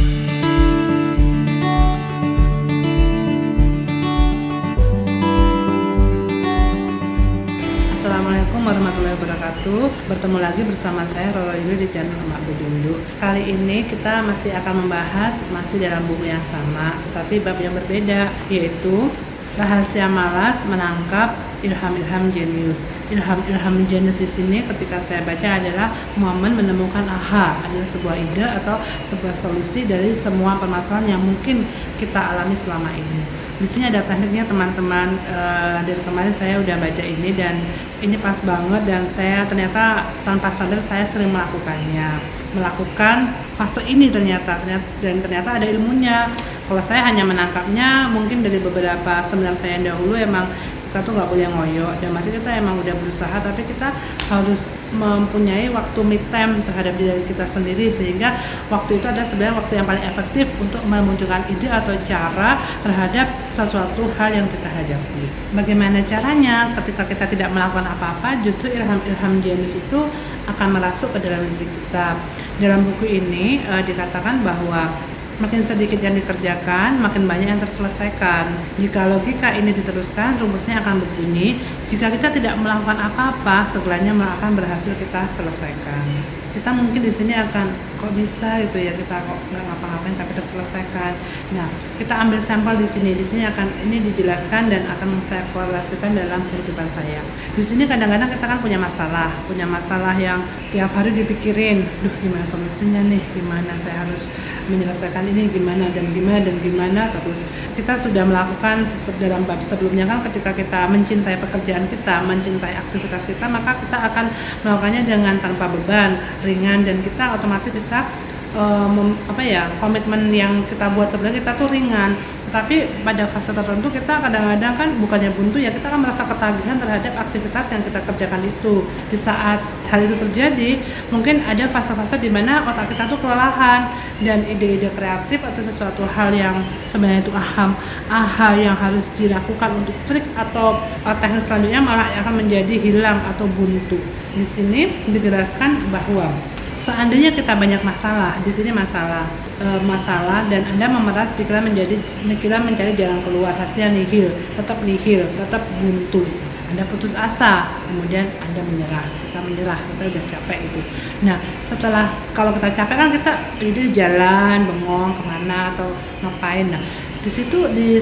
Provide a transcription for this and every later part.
Assalamualaikum warahmatullahi wabarakatuh. Bertemu lagi bersama saya Roro Indri di channel Emak Budundu. Kali ini kita masih akan membahas masih dalam buku yang sama, tapi bab yang berbeda, yaitu Rahasia Malas Menangkap Ilham-ilham Jenius. Ilham-ilham jenius di sini ketika saya baca adalah momen menemukan adalah sebuah ide atau sebuah solusi dari semua permasalahan yang mungkin kita alami selama ini. Di sini ada tekniknya teman-teman. Dari kemarin saya udah baca ini dan ini pas banget, dan saya ternyata tanpa sadar saya sering melakukan fase ini ternyata ada ilmunya. Kalau saya hanya menangkapnya mungkin dari beberapa seminar saya yang dahulu, emang kita tuh nggak boleh ngoyo, dan berarti kita emang udah berusaha, tapi kita harus mempunyai waktu me time terhadap diri kita sendiri, sehingga waktu itu adalah sebenarnya waktu yang paling efektif untuk memunculkan ide atau cara terhadap sesuatu hal yang kita hadapi. Bagaimana caranya? Ketika kita tidak melakukan apa-apa, justru ilham-ilham jenius itu akan merasuk ke dalam diri kita. Dalam buku ini dikatakan bahwa makin sedikit yang dikerjakan, makin banyak yang terselesaikan. Jika logika ini diteruskan, rumusnya akan berbunyi, jika kita tidak melakukan apa-apa, segalanya akan berhasil kita selesaikan. Kita mungkin di sini akan, kok bisa gitu ya, kita kok nggak ngapa-ngapain tapi terselesaikan. Nah, kita ambil sampel di sini. Di sini ini dijelaskan dan akan saya korelasikan dalam kehidupan saya. Di sini kadang-kadang kita kan punya masalah yang tiap hari dipikirin, gimana solusinya nih, gimana saya harus menyelesaikan ini, gimana terus kita sudah melakukan seperti dalam bab sebelumnya kan, ketika kita mencintai pekerjaan kita, mencintai aktivitas kita, maka kita akan melakukannya dengan tanpa beban, ringan, dan kita otomatis bisa komitmen yang kita buat sebelumnya kita tuh ringan. Tapi pada fase tertentu kita kadang-kadang kan bukannya buntu ya, kita akan merasa ketagihan terhadap aktivitas yang kita kerjakan itu. Di saat hal itu terjadi, mungkin ada fase-fase di mana otak kita tuh kelelahan, dan ide-ide kreatif atau sesuatu hal yang sebenarnya itu yang harus dilakukan untuk trik atau teknik selanjutnya malah akan menjadi hilang atau buntu. Di sini dijelaskan bahwa seandainya kita banyak masalah, di sini masalah dan Anda memeras pikiran mencari jalan keluar, hasilnya tetap buntu. Anda putus asa, kemudian Anda menyerah, kita udah capek itu. Nah, kalau kita capek kan kita jalan bengong kemana atau ngapain. Nah, di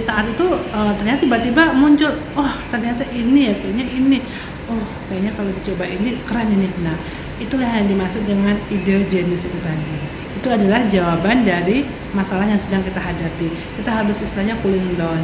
saat itu ternyata tiba-tiba muncul, ternyata ini, kayaknya kalau dicoba ini keren ini. Nah, itulah yang dimaksud dengan ide jenius itu tadi. Itu adalah jawaban dari masalah yang sedang kita hadapi. Kita harus istilahnya cooling down.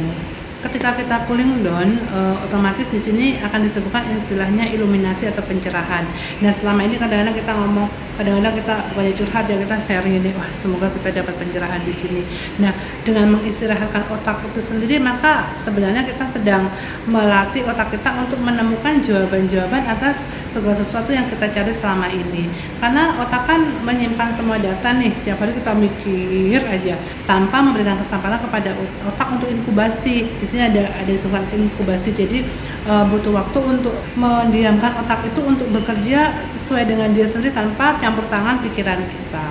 Ketika kita cooling down, otomatis di sini akan disebutkan istilahnya iluminasi atau pencerahan. Nah, selama ini kadang-kadang kita bukannya curhat ya, kita sharing ini, semoga kita dapat pencerahan di sini. Nah, dengan mengistirahatkan otak itu sendiri, maka sebenarnya kita sedang melatih otak kita untuk menemukan jawaban-jawaban atas segala sesuatu yang kita cari selama ini. Karena otak kan menyimpan semua data nih, tiap hari kita mikir aja tanpa memberikan kesempatan kepada otak untuk inkubasi. Di sini ada disebutkan inkubasi, jadi butuh waktu untuk mendiamkan otak itu untuk bekerja sesuai dengan dia sendiri tanpa campur tangan pikiran kita.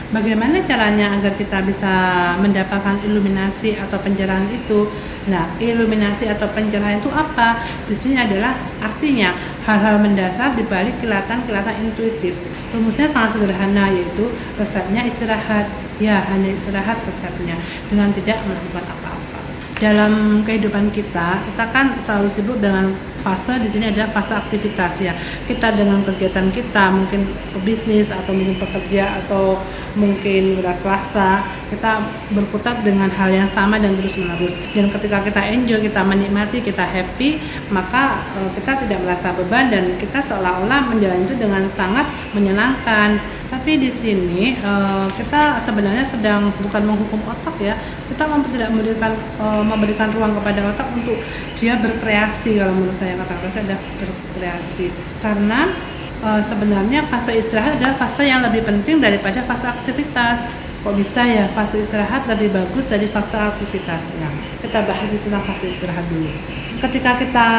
Bagaimana caranya agar kita bisa mendapatkan iluminasi atau pencerahan itu? Nah, iluminasi atau pencerahan itu apa? Di sini adalah artinya hal-hal mendasar di balik kelihatan intuitif. Rumusnya sangat sederhana, yaitu resepnya istirahat. Ya, hanya istirahat resepnya, dengan tidak melakukan apa-apa. Dalam kehidupan kita kan selalu sibuk dengan fase, di sini adalah fase aktivitas ya. Kita dengan kegiatan kita, mungkin bisnis atau mungkin pekerja atau mungkin wira swasta, kita berputar dengan hal yang sama dan terus menerus. Dan ketika kita enjoy, kita menikmati, kita happy, maka kita tidak merasa beban dan kita seolah-olah menjalani itu dengan sangat menyenangkan. Tapi di sini kita sebenarnya sedang bukan menghukum otak ya. Kita tidak memberikan ruang kepada otak untuk dia berkreasi. Kalau menurut saya, kata-kata saya adalah berkreasi. Karena sebenarnya fase istirahat adalah fase yang lebih penting daripada fase aktivitas. Kok bisa ya fase istirahat lebih bagus dari fase aktivitasnya? Kita bahas tentang fase istirahat dulu. Ketika kita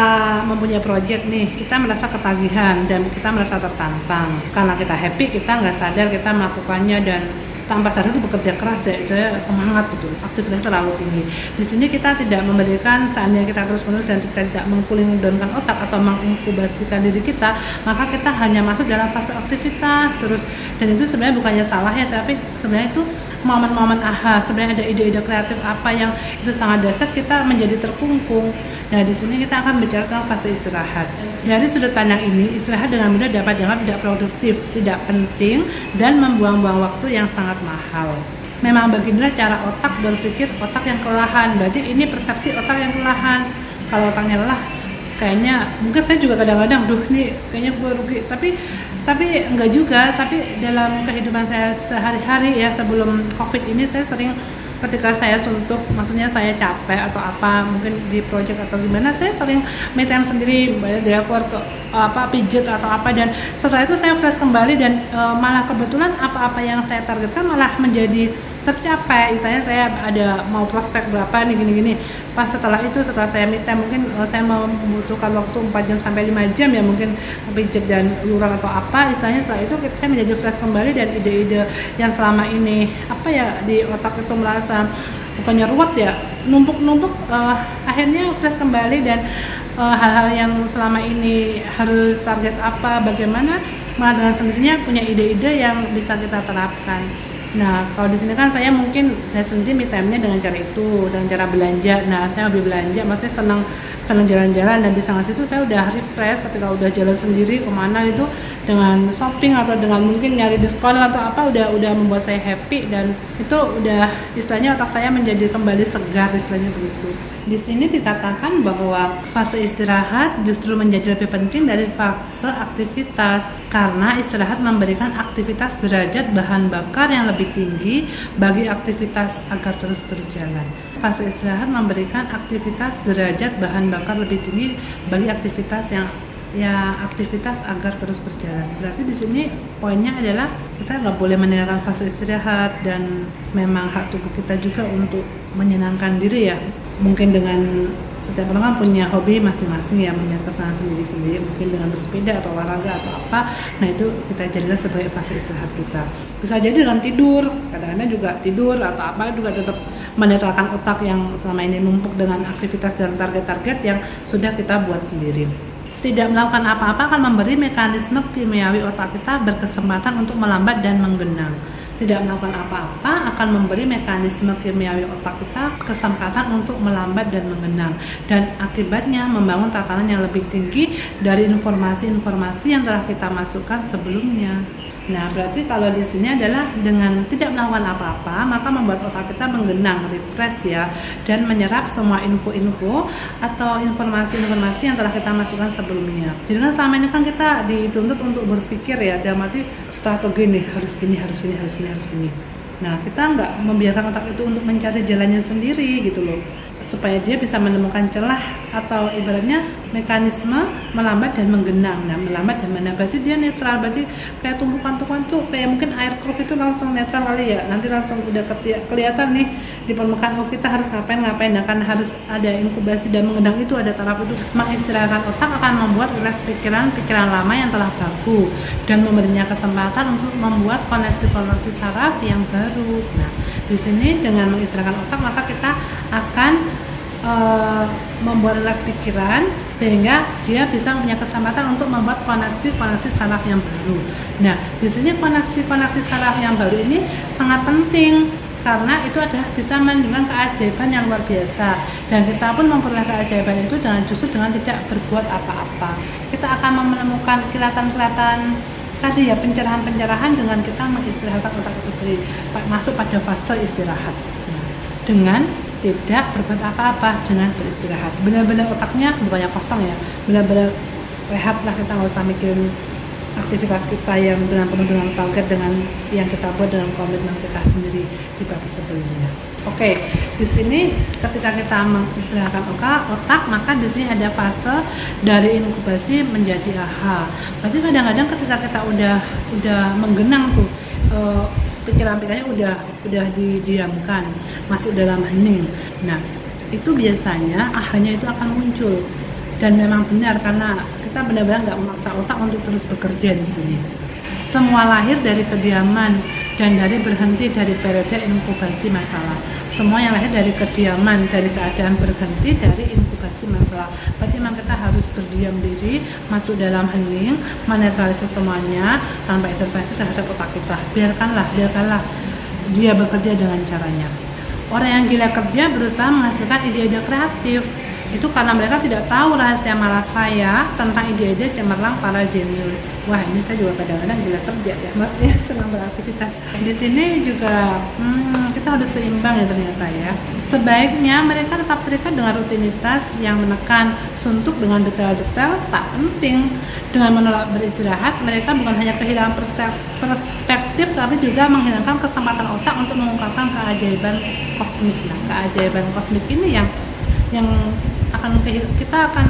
mempunyai proyek nih, kita merasa ketagihan dan kita merasa tertantang. Karena kita happy, kita nggak sadar kita melakukannya dan tanpa sadar itu bekerja keras ya, saya semangat gitu, aktivitas terlalu tinggi. Di sini kita tidak memberikan, seandainya kita terus-menerus dan kita tidak mengcooling down-kan otak atau menginkubasikan diri kita, maka kita hanya masuk dalam fase aktivitas terus, dan itu sebenarnya bukannya salah ya, tapi sebenarnya itu momen-momen aha, sebenarnya ada ide-ide kreatif apa yang itu sangat dasar, kita menjadi terkungkung. Nah, di sini kita akan bicara tentang fase istirahat. Dari sudut pandang ini, istirahat dengan mudah dapat dianggap tidak produktif, tidak penting, dan membuang-buang waktu yang sangat mahal. Memang beginilah cara otak berpikir, otak yang kelelahan. Berarti ini persepsi otak yang kelelahan. Kalau otaknya lelah, kayaknya mungkin saya juga kadang-kadang, nih kayaknya gue rugi. Tapi enggak juga. Tapi dalam kehidupan saya sehari-hari ya, sebelum COVID ini saya sering, ketika saya suntuk, maksudnya saya capek atau apa, mungkin di project atau gimana, saya sering me time sendiri, dia keluar ke pijet atau apa, dan setelah itu saya fresh kembali, dan malah kebetulan apa-apa yang saya targetkan malah menjadi tercapai. Misalnya saya ada mau prospek berapa nih gini-gini, pas setelah saya me time, mungkin saya membutuhkan waktu 4 jam sampai 5 jam ya, mungkin pijet dan lurang atau apa istilahnya, setelah itu saya menjadi fresh kembali, dan ide-ide yang selama ini di otak itu merasa bukannya ruwet ya, numpuk-numpuk, akhirnya fresh kembali, dan hal-hal yang selama ini harus target apa, bagaimana, malah dengan sendirinya punya ide-ide yang bisa kita terapkan. Nah, kalau di sini kan saya sendiri me time-nya dengan cara itu, dengan cara belanja. Nah, saya hobi belanja, maksudnya senang jalan-jalan, dan di sana situ saya udah refresh ketika udah jalan sendiri kemana itu, dengan shopping atau dengan mungkin nyari diskon atau apa, udah membuat saya happy, dan itu udah istilahnya otak saya menjadi kembali segar, istilahnya begitu. Di sini dikatakan bahwa fase istirahat justru menjadi lebih penting dari fase aktivitas, karena istirahat memberikan aktivitas derajat bahan bakar yang lebih tinggi bagi aktivitas agar terus berjalan. Fase istirahat memberikan aktivitas derajat bahan bakar lebih tinggi bagi aktivitas aktivitas agar terus berjalan. Berarti di sini poinnya adalah kita nggak boleh meninggalkan fase istirahat, dan memang hak tubuh kita juga untuk menyenangkan diri ya. Mungkin dengan setiap orang kan punya hobi masing-masing ya, punya kesenangan sendiri-sendiri, mungkin dengan bersepeda atau olahraga atau apa. Nah, itu kita jadikan sebagai fase istirahat kita. Bisa jadi dengan tidur, kadang-kadang juga tidur atau apa juga tetap menetralkan otak yang selama ini numpuk dengan aktivitas dan target-target yang sudah kita buat sendiri. Tidak melakukan apa-apa akan memberi mekanisme kimiawi otak kita berkesempatan untuk melambat dan menggenang. Tidak melakukan apa-apa akan memberi mekanisme kimiawi otak kita kesempatan untuk melambat dan menggenang, dan akibatnya membangun tatanan yang lebih tinggi dari informasi-informasi yang telah kita masukkan sebelumnya. Nah, berarti kalau di sini adalah dengan tidak melakukan apa-apa, maka membuat otak kita menggenang, refresh ya, dan menyerap semua info-info atau informasi-informasi yang telah kita masukkan sebelumnya. Jadi kan selama ini kan kita dituntut untuk berpikir ya, dalam arti strategi nih, harus gini. Nah, kita nggak membiarkan otak itu untuk mencari jalannya sendiri gitu loh, supaya dia bisa menemukan celah atau ibaratnya mekanisme melambat dan menggenang. Nah, melambat dan menggenang berarti dia netral, berarti kayak tumpukan-tumpukan tuh kayak mungkin air keruh itu langsung netral kali ya, nanti langsung udah kelihatan nih di permukaan, oh kita harus ngapain. Nah, kan harus ada inkubasi dan menggenang, itu ada taraf itu. Mengistirahatkan otak akan membuat rileks pikiran lama yang telah baku, dan memberinya kesempatan untuk membuat koneksi saraf yang baru. Nah, di sini dengan mengistirahatkan otak maka kita akan membuat rileks pikiran, sehingga dia bisa punya kesempatan untuk membuat koneksi saraf yang baru. Nah, di sini koneksi saraf yang baru ini sangat penting, karena itu adalah bisa menunjukkan keajaiban yang luar biasa, dan kita pun memperoleh keajaiban itu justru dengan tidak berbuat apa-apa. Kita akan menemukan kelihatan tadi ya, pencerahan dengan kita mengistirahatkan otak itu sendiri, masuk pada fase istirahat. Dengan tidak berbuat apa-apa, dengan beristirahat, benar-benar otaknya bukannya kosong ya, benar-benar rehat lah, kita nggak usah mikirin aktivitas kita yang penuh dengan target, dengan yang kita buat dengan komitmen kita sendiri di bab sebelumnya. Oke, di sini ketika kita mengistirahatkan otak, maka di sini ada fase dari inkubasi menjadi aha. Berarti kadang-kadang ketika kita udah menggenang tuh, pikiran-pikirannya udah didiamkan, masuk dalam hening. Nah, itu biasanya ahanya itu akan muncul, dan memang benar karena kita benar-benar nggak memaksa otak untuk terus bekerja di sini. Semua lahir dari kediaman, dan dari berhenti dari periode inkubasi masalah. Semua yang lahir dari kediaman, dari keadaan berhenti dari inkubasi masalah. Berarti memang kita harus berdiam diri, masuk dalam hening, menetralisir semuanya tanpa intervensi terhadap otak kita. Biarkanlah dia bekerja dengan caranya. Orang yang gila kerja berusaha menghasilkan ide-ide kreatif. Itu karena mereka tidak tahu rahasia malas saya tentang ide-ide cemerlang para jenius. Wah, ini saya juga kadang-kadang gila kerja ya, maksudnya senang beraktivitas. Di sini juga kita harus seimbang ya ternyata ya. Sebaiknya mereka tetap terikat dengan rutinitas yang menekan, suntuk dengan detail-detail tak penting. Dengan menolak beristirahat, mereka bukan hanya kehilangan perspektif, tapi juga menghilangkan kesempatan otak untuk mengungkapkan keajaiban kosmik. Nah, keajaiban kosmik ini yang kita akan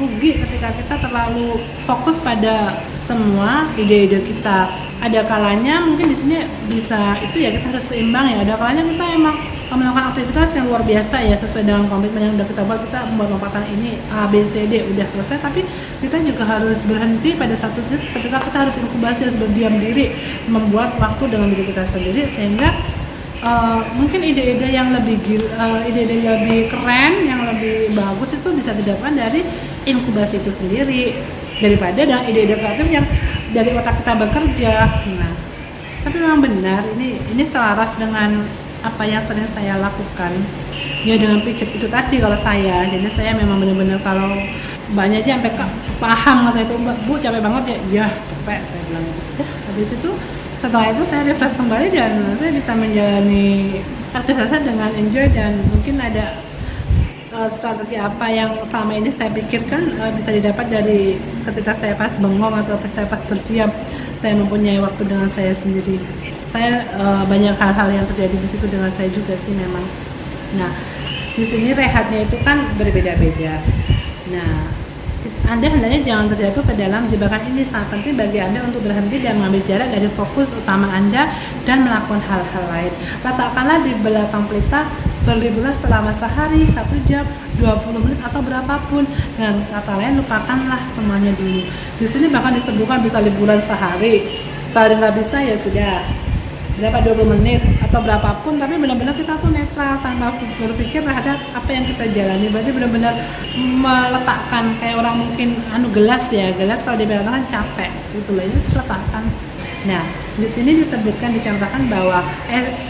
rugi ketika kita terlalu fokus pada semua ide-ide kita. Ada kalanya mungkin di sini bisa itu ya, kita harus seimbang ya. Ada kalanya kita emang melakukan aktivitas yang luar biasa ya, sesuai dengan komitmen yang udah kita buat. Kita membuat lompatan ini A, B, C, D udah selesai, tapi kita juga harus berhenti pada satu titik ketika kita harus inkubasi, harus berdiam diri, membuat waktu dengan diri kita sendiri, sehingga mungkin ide-ide yang lebih ide-ide lebih keren, yang lebih bagus itu bisa didapatkan dari inkubasi itu sendiri daripada dengan ide-ide kreatif yang dari otak kita bekerja. Nah, tapi memang benar ini selaras dengan apa yang sering saya lakukan ya, dengan pijat itu tadi. Kalau saya, jadi saya memang benar-benar kalau banyak aja sampai paham kata itu, Bu capek banget ya, capek saya bilang. Ya, habis itu setelah itu saya refresh kembali dan saya bisa menjalani aktivitas dengan enjoy, dan mungkin ada strategi apa yang selama ini saya pikirkan bisa didapat dari ketika saya pas bengong atau saya pas berdiam, saya mempunyai waktu dengan saya sendiri. Saya banyak hal-hal yang terjadi di situ dengan saya juga sih memang. Nah, di sini rehatnya itu kan berbeda-beda. Nah, Anda hendaknya jangan terjatuh ke dalam jebakan ini. Sangat penting bagi Anda untuk berhenti dan mengambil jarak dari fokus utama Anda dan melakukan hal-hal lain. Letakkanlah di belakang pelita, berliburlah selama sehari, 1 jam, 20 menit atau berapapun. Dan kata lain, lupakanlah semuanya dulu. Di sini bahkan disebutkan bisa liburan sehari nggak bisa ya sudah, berapa 20 menit atau berapapun, tapi benar-benar kita tuh netral tanpa berpikir terhadap apa yang kita jalani. Berarti benar-benar meletakkan kayak orang mungkin gelas kalau dibilang capek gitu lah, ini letakkan. Nah, di sini disebutkan, dicontohkan bahwa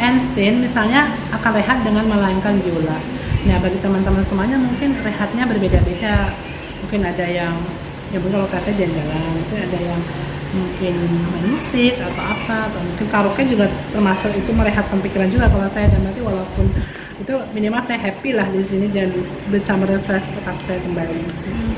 Einstein misalnya akan rehat dengan melainkan biola. Nah, bagi teman-teman semuanya mungkin rehatnya berbeda-beda. Mungkin ada yang kalau saya jalan-jalan, mungkin ada yang mungkin main musik atau apa, atau mungkin karaoke juga termasuk itu merehatkan pikiran juga kalau saya. Dan nanti walaupun itu minimal saya happy lah di sini dan bisa merefresh otak saya kembali.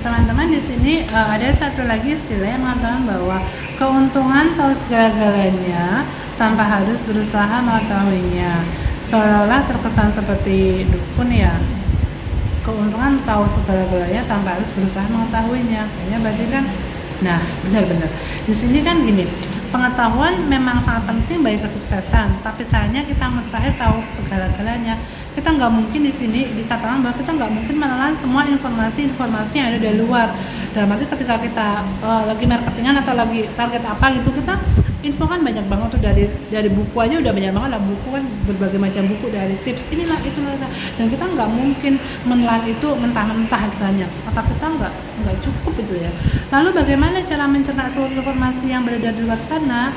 Teman-teman, di sini ada satu lagi istilah yang mengatakan bahwa keuntungan tahu segala-galanya tanpa harus berusaha mengetahuinya. Seolah-olah terkesan seperti dukun ya. Keuntungan tahu segala-galanya tanpa harus berusaha mengetahuinya. Kayaknya berarti kan, nah benar-benar. Di sini kan gini, pengetahuan memang sangat penting bagi kesuksesan, tapi sayangnya kita mustahil tahu segala-galanya. Kita nggak mungkin di sini dikatakan bahwa kita nggak mungkin menelan semua informasi yang ada dari luar. Dalam arti ketika kita lagi marketingan atau lagi target apa gitu, kita info kan banyak banget tuh, dari buku aja udah banyak banget lah, buku kan berbagai macam buku, dari tips inilah itulah, dan kita nggak mungkin menelan itu mentah-mentah hasilnya. Otak kita nggak cukup itu ya. Lalu bagaimana cara mencerna seluruh informasi yang beredar di luar sana?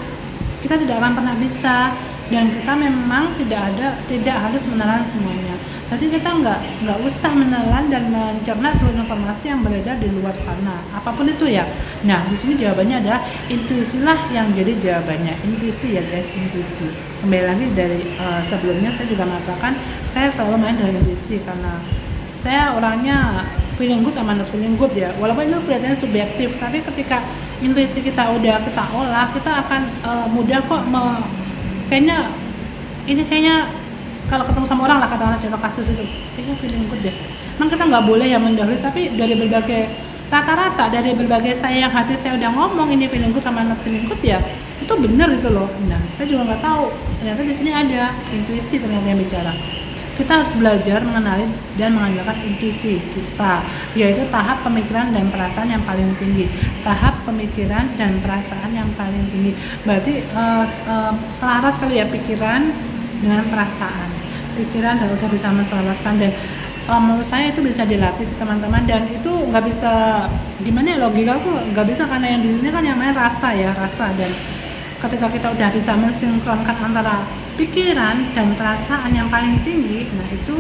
Kita tidak akan pernah bisa, dan kita memang tidak harus menelan semuanya. Jadi kita nggak usah menelan dan mencerna seluruh informasi yang beredar di luar sana, apapun itu ya. Nah, di sini jawabannya adalah intuisilah yang jadi jawabannya. Intuisi ya guys, intuisi. Kembali lagi dari sebelumnya saya juga mengatakan saya selalu main dengan intuisi karena saya orangnya feeling good sama not feeling good ya. Walaupun itu kelihatannya subjektif, tapi ketika intuisi kita udah kita olah, kita akan mudah kok kayaknya kalau ketemu sama orang lah, katakanlah contoh kasus itu, kayaknya feeling good deh. Memang kita nggak boleh ya mendahului, tapi dari berbagai rata-rata, dari berbagai saya yang hati saya udah ngomong ini feeling good sama not feeling good ya, itu benar itu loh. Nah, saya juga nggak tahu, ternyata di sini ada intuisi ternyata yang bicara. kita harus belajar mengenali dan mengandalkan intuisi kita, yaitu tahap pemikiran dan perasaan yang paling tinggi. Tahap pemikiran dan perasaan yang paling tinggi. Berarti selaras kali ya pikiran dengan perasaan. Pikiran dan udah bisa menselaraskan, dan menurut saya itu bisa dilatih sih teman-teman, dan itu nggak bisa gimana ya, logika aku nggak bisa, karena yang di sini kan yang namanya rasa ya, rasa. Dan ketika kita udah bisa mensinkronkan antara pikiran dan perasaan yang paling tinggi, nah itu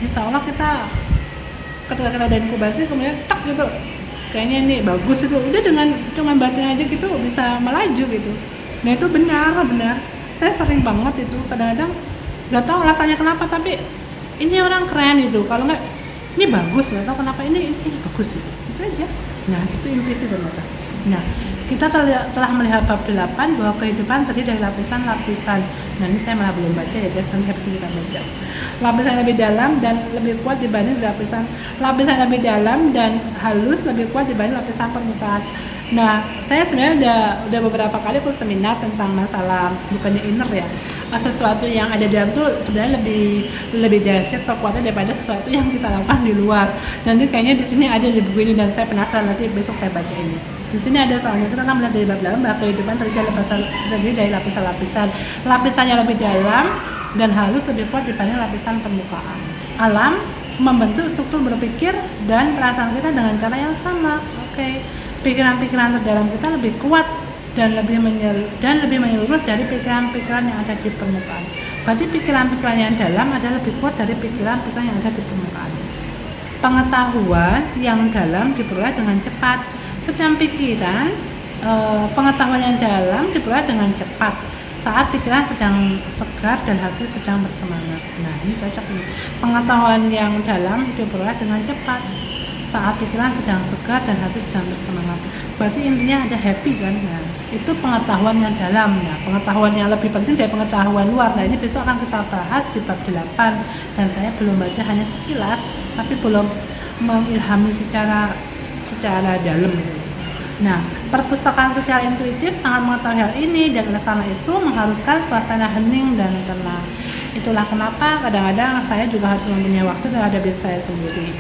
insya Allah kita ketika kita ada inkubasi kemudian tak gitu, kayaknya ini bagus itu, udah dengan cuma batin aja gitu bisa melaju gitu. Nah itu benar, saya sering banget itu, kadang-kadang nggak tahu alasannya kenapa, tapi ini orang keren itu, kalau nggak ini bagus, nggak tahu kenapa ini bagus itu aja. Nah itu intuisi ternyata. Nah kita telah melihat bab 8 bahwa kehidupan terdiri dari lapisan-lapisan. Nah ini saya malah belum baca ya guys, nanti habis kita baca. Lapisan lebih dalam dan lebih kuat dibanding lapisan lebih dalam dan halus lebih kuat dibanding lapisan permukaan. Nah saya sebenarnya udah beberapa kali ikut seminar tentang masalah bukannya inner ya, sesuatu yang ada di dalam tuh sebenarnya lebih dahsyat kekuatannya daripada sesuatu yang kita lakukan di luar. Nanti kayaknya di sini ada di buku ini dan saya penasaran, nanti besok saya baca ini. Di sini ada soalnya kita akan melihat dari bab dalam bahwa kehidupan terdiri dari lapisan-lapisan. Lapisannya lebih dalam dan halus lebih kuat dibanding lapisan permukaan. Alam membentuk struktur berpikir dan perasaan kita dengan cara yang sama. Oke. Pikiran-pikiran terdalam kita lebih kuat dan lebih menyeluruh dari pikiran-pikiran yang ada di permukaan. Berarti pikiran-pikiran yang dalam adalah lebih kuat dari pikiran-pikiran yang ada di permukaan. Pengetahuan yang dalam diperoleh dengan cepat, sedang pengetahuan yang dalam diperoleh dengan cepat saat pikiran sedang segar dan hati sedang bersemangat. Nah ini cocok nih, pengetahuan yang dalam diperoleh dengan cepat saat pikiran sedang segar dan hati sedang bersemangat. Berarti intinya ada happy kan. Nah itu pengetahuan yang dalam. Nah pengetahuan yang lebih penting dari pengetahuan luar. Nah ini besok akan kita bahas di bab 8, dan saya belum baca, hanya sekilas, tapi belum mengilhami secara dalam. Nah, perpustakaan secara intuitif sangat mengetahui hal ini, dan oleh karena itu mengharuskan suasana hening dan tenang. Itulah kenapa kadang-kadang saya juga harus mempunyai waktu terhadap diri saya sendiri,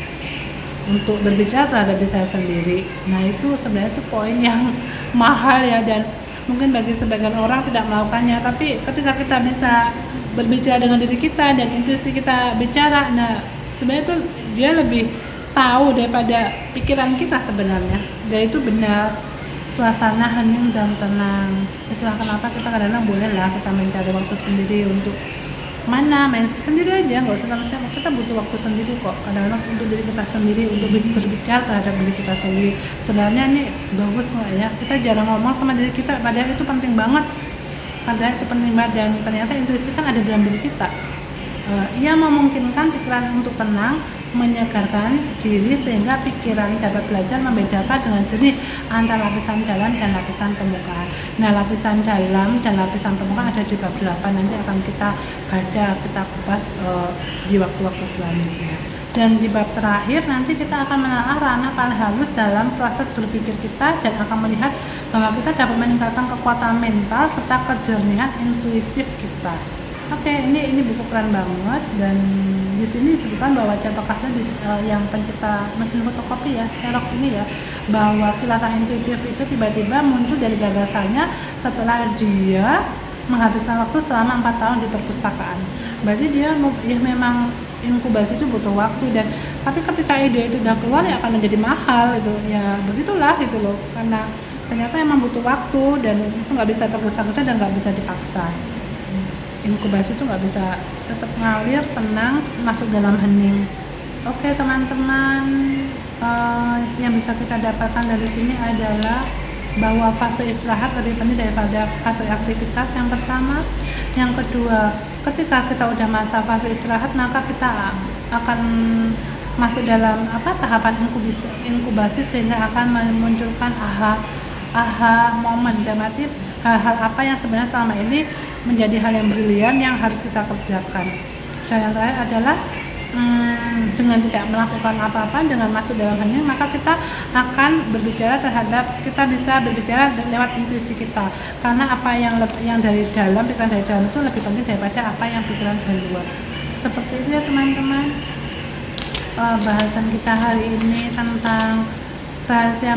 untuk berbicara terhadap diri saya sendiri. Nah itu sebenarnya itu poin yang mahal ya, dan mungkin bagi sebagian orang tidak melakukannya, tapi ketika kita bisa berbicara dengan diri kita dan intuisi kita bicara, nah sebenarnya itu dia lebih tahu daripada pikiran kita sebenarnya. Dan itu benar, suasana hening dan tenang. Itulah kenapa kita kadang-kadang bolehlah kita mencari waktu sendiri untuk main sendiri aja, nggak usah sama siapa. Kita butuh waktu sendiri kok kadang-kadang untuk diri kita sendiri, untuk berbicara terhadap diri kita sendiri. Sebenarnya ini bagus nggak ya, kita jarang ngomong sama diri kita, padahal itu penting banget. Dan ternyata intuisi kan ada dalam diri kita. Ia memungkinkan pikiran untuk tenang, menyegarkan diri sehingga pikiran dapat belajar membedakan dengan jernih antara lapisan dalam dan lapisan permukaan. Nah, lapisan dalam dan lapisan permukaan ada di bab 8, nanti akan kita baca, kita kupas di waktu-waktu selanjutnya. Dan di bab terakhir nanti kita akan menelaah ranah paling halus dalam proses berpikir kita, dan akan melihat bahwa kita dapat meningkatkan kekuatan mental serta kejernihan intuitif kita. Oke, ini buku keren banget, dan di sini disebutkan bahwa contoh kasus yang pencipta mesin fotokopi ya, Xerox ini ya, bahwa kilatan intuitif itu tiba-tiba muncul dari gagasannya setelah dia menghabiskan waktu selama 4 tahun di perpustakaan. Berarti dia memang inkubasi itu butuh waktu, dan tapi ketika ide itu udah keluar ya akan menjadi mahal itu ya, begitulah gitu loh, karena ternyata emang butuh waktu dan itu nggak bisa tergesa-gesa dan nggak bisa dipaksa. Inkubasi itu nggak bisa, tetap ngalir, tenang, masuk dalam hening. Oke teman-teman, yang bisa kita dapatkan dari sini adalah bahwa fase istirahat lebih penting daripada fase aktivitas yang pertama. Yang kedua, ketika kita udah masa fase istirahat, maka kita akan masuk dalam tahapan inkubasi sehingga akan memunculkan aha moment, berarti hal-hal apa yang sebenarnya selama ini menjadi hal yang brilian yang harus kita kerjakan. Dan yang terakhir adalah dengan tidak melakukan apa-apa, dengan masuk dalam hening, maka kita akan kita bisa berbicara lewat intuisi kita, karena apa yang dari dalam, pikiran dari dalam itu lebih penting daripada apa yang pikiran dari luar. Seperti itu ya teman-teman, bahasan kita hari ini tentang rahasia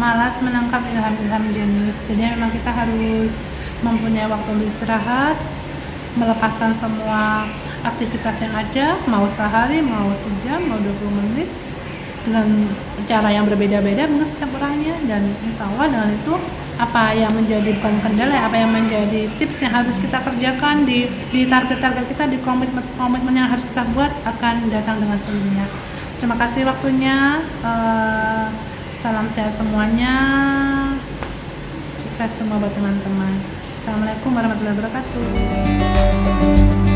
malas menangkap ilham-ilham jenius. Jadi memang kita harus mempunyai waktu untuk istirahat, melepaskan semua aktivitas yang ada, mau sehari, mau sejam, mau 20 menit, dengan cara yang berbeda-beda mungkin setiap orangnya. Dan insya Allah dengan itu apa yang menjadi bukan kendala, apa yang menjadi tips yang harus kita kerjakan di target-target kita, di komitmen yang harus kita buat akan datang dengan sendirinya. Terima kasih waktunya, salam sehat semuanya, sukses semua buat teman-teman. Assalamualaikum warahmatullahi wabarakatuh.